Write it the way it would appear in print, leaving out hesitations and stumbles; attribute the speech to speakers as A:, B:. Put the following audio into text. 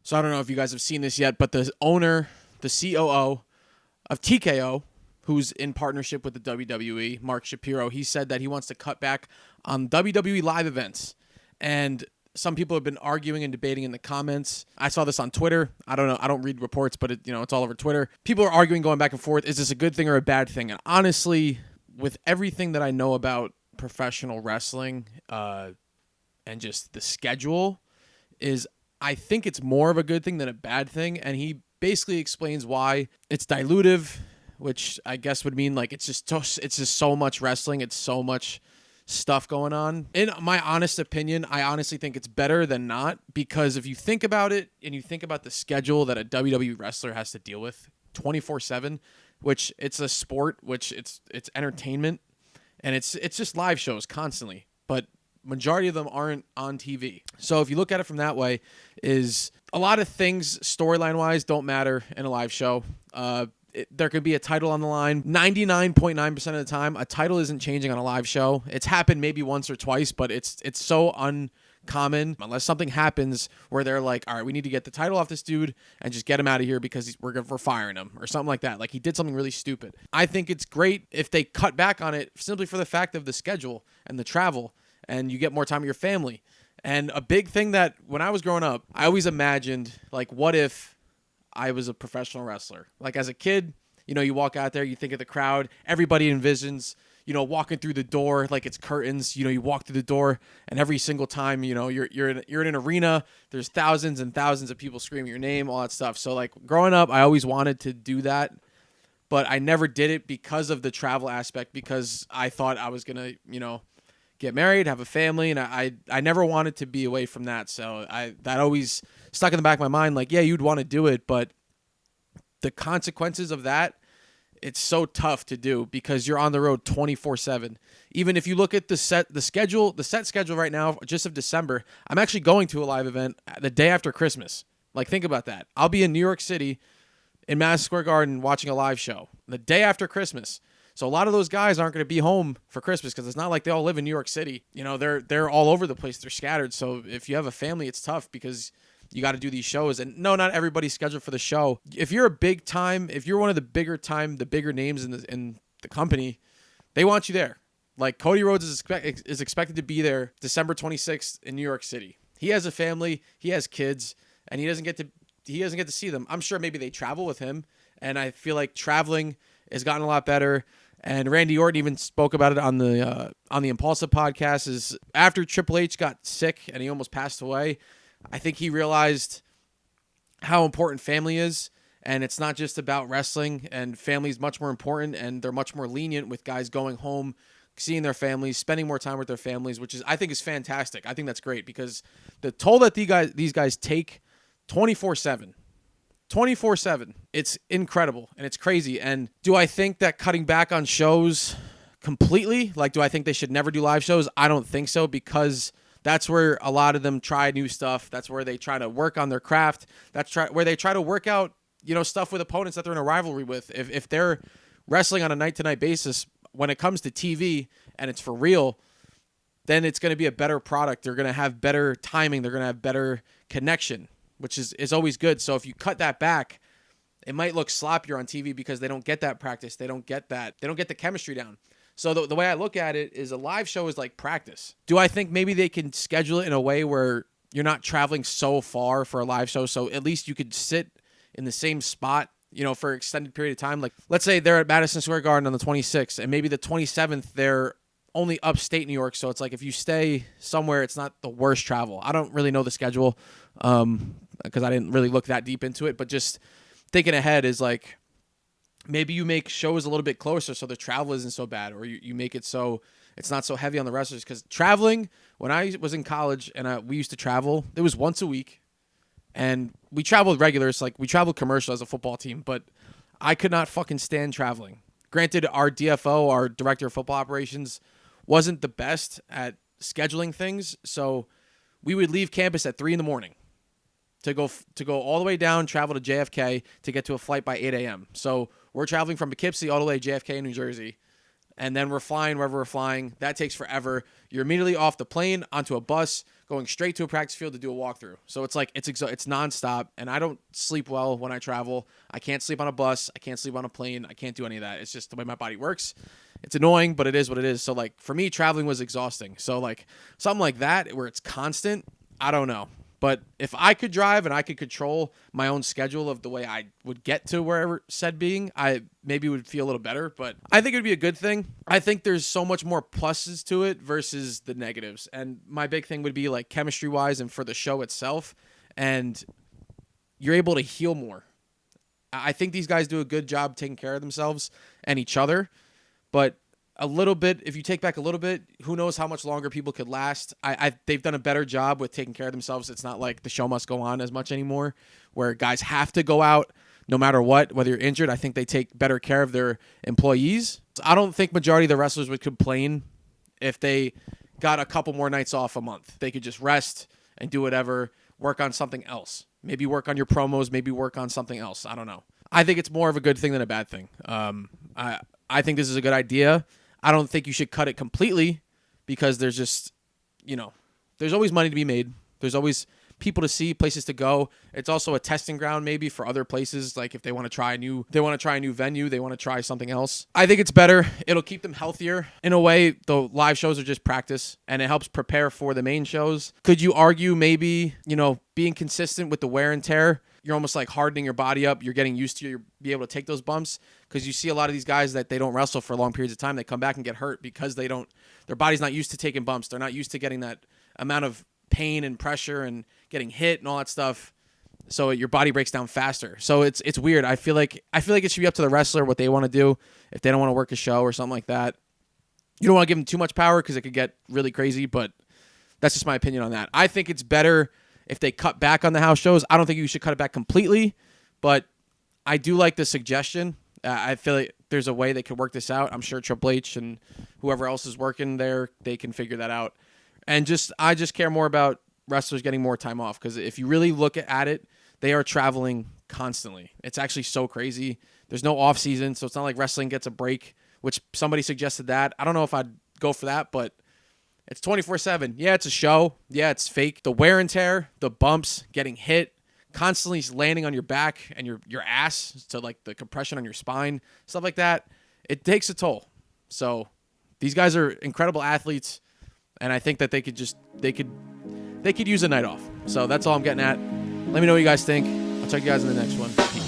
A: So I don't know if you guys have seen this yet, but the owner, the COO of TKO, who's in partnership with the WWE, Mark Shapiro, he said that he wants to cut back on WWE live events. And some people have been arguing and debating in the comments. I saw this on Twitter. I don't know. I don't read reports, but it's all over Twitter. People are arguing, going back and forth. Is this a good thing or a bad thing? And honestly, with everything that I know about professional wrestling and just the schedule, I think it's more of a good thing than a bad thing. And he basically explains why. It's dilutive, which I guess would mean like it's just so much wrestling. It's so much stuff going on. In my honest opinion, I honestly think it's better than not, because if you think about it and you think about the schedule that a WWE wrestler has to deal with 24/7, which it's a sport, which it's entertainment, and it's just live shows constantly, but majority of them aren't on TV. So if you look at it from that way, is a lot of things storyline wise don't matter in a live show. There could be a title on the line. 99.9% of the time, a title isn't changing on a live show. It's happened maybe once or twice, but it's so uncommon unless something happens where they're like, all right, we need to get the title off this dude and just get him out of here because we're firing him or something like that. Like he did something really stupid. I think it's great if they cut back on it simply for the fact of the schedule and the travel, and you get more time with your family. And a big thing that when I was growing up, I always imagined, like, what if I was a professional wrestler? Like as a kid, you walk out there, you think of the crowd, everybody envisions, walking through the door like it's curtains. You walk through the door, and every single time, you're in an arena, there's thousands and thousands of people screaming your name, all that stuff. So like growing up, I always wanted to do that, but I never did it because of the travel aspect, because I thought I was gonna, get married, have a family, and I never wanted to be away from that. So that always stuck in the back of my mind, like, yeah, you'd want to do it, but the consequences of that, it's so tough to do because you're on the road 24/7. Even if you look at the set schedule right now, just of December, I'm actually going to a live event the day after Christmas. Like, think about that. I'll be in New York City in Madison Square Garden watching a live show the day after Christmas. So a lot of those guys aren't going to be home for Christmas because it's not like they all live in New York City. They're all over the place. They're scattered. So if you have a family, it's tough because you got to do these shows. And no, not everybody's scheduled for the show. If you're if you're one of the bigger names in the company, they want you there. Like Cody Rhodes is expected to be there December 26th in New York City. He has a family, he has kids, and he doesn't get to see them. I'm sure maybe they travel with him, and I feel like traveling has gotten a lot better. And Randy Orton even spoke about it on the Impulsive podcast. Is after Triple H got sick and he almost passed away, I think he realized how important family is, and it's not just about wrestling. And family is much more important, and they're much more lenient with guys going home, seeing their families, spending more time with their families, which I think is fantastic. I think that's great because the toll that these guys take 24/7. 24/7. It's incredible and it's crazy. And do I think that cutting back on shows completely, like, do I think they should never do live shows? I don't think so, because that's where a lot of them try new stuff. That's where they try to work on their craft. Where they try to work out, stuff with opponents that they're in a rivalry with. If they're wrestling on a night-to-night basis, when it comes to TV and it's for real, then it's going to be a better product. They're going to have better timing. They're going to have better connection, which is always good. So if you cut that back, it might look sloppier on TV because they don't get that practice. They don't get the chemistry down. So the way I look at it is a live show is like practice. Do I think maybe they can schedule it in a way where you're not traveling so far for a live show, so at least you could sit in the same spot, for an extended period of time? Like, let's say they're at Madison Square Garden on the 26th, and maybe the 27th they're only upstate New York. So it's like if you stay somewhere, it's not the worst travel. I don't really know the schedule because I didn't really look that deep into it, but just thinking ahead is like, maybe you make shows a little bit closer so the travel isn't so bad, or you make it so it's not so heavy on the wrestlers. Because traveling, when I was in college and we used to travel, it was once a week, and we traveled regulars, like we traveled commercial as a football team, but I could not fucking stand traveling. Granted, our DFO, our director of football operations, wasn't the best at scheduling things, so we would leave campus at 3 a.m. to go all the way down, travel to JFK to get to a flight by 8 a.m. So we're traveling from Poughkeepsie all the way to JFK, New Jersey, and then we're flying wherever we're flying. That takes forever. You're immediately off the plane, onto a bus, going straight to a practice field to do a walkthrough. So it's like it's nonstop, and I don't sleep well when I travel. I can't sleep on a bus. I can't sleep on a plane. I can't do any of that. It's just the way my body works. It's annoying, but it is what it is. So like for me, traveling was exhausting. So like something like that where it's constant, I don't know. But if I could drive and I could control my own schedule of the way I would get to wherever said being, I maybe would feel a little better. But I think it would be a good thing. I think there's so much more pluses to it versus the negatives. And my big thing would be like chemistry-wise and for the show itself. And you're able to heal more. I think these guys do a good job taking care of themselves and each other. But a little bit, if you take back a little bit, who knows how much longer people could last. They've done a better job with taking care of themselves. It's not like the show must go on as much anymore, where guys have to go out no matter what, whether you're injured. I think they take better care of their employees. I don't think majority of the wrestlers would complain if they got a couple more nights off a month. They could just rest and do whatever, work on something else. Maybe work on your promos, maybe work on something else. I don't know. I think it's more of a good thing than a bad thing. I think this is a good idea. I don't think you should cut it completely because there's just, there's always money to be made. There's always people to see, places to go. It's also a testing ground maybe for other places. Like if they want to try a new venue, they want to try something else. I think it's better. It'll keep them healthier. In a way, the live shows are just practice and it helps prepare for the main shows. Could you argue maybe, being consistent with the wear and tear? You're almost like hardening your body up. You're getting used to be able to take those bumps because you see a lot of these guys that they don't wrestle for long periods of time. They come back and get hurt because their body's not used to taking bumps. They're not used to getting that amount of pain and pressure and getting hit and all that stuff. So your body breaks down faster. So it's weird. I feel like it should be up to the wrestler what they want to do. If they don't want to work a show or something like that, you don't want to give them too much power because it could get really crazy. But that's just my opinion on that. I think it's better if they cut back on the house shows. I don't think you should cut it back completely, but I do like the suggestion. I feel like there's a way they could work this out. I'm sure Triple H and whoever else is working there, they can figure that out. And I just care more about wrestlers getting more time off because if you really look at it, they are traveling constantly. It's actually so crazy. There's no off season, so it's not like wrestling gets a break, which somebody suggested that. I don't know if I'd go for that, but it's 24/7. Yeah, it's a show. Yeah, it's fake. The wear and tear, the bumps, getting hit, constantly landing on your back and your ass, to like the compression on your spine, stuff like that. It takes a toll. So these guys are incredible athletes, and I think that they could use a night off. So that's all I'm getting at. Let me know what you guys think. I'll check you guys in the next one. Peace.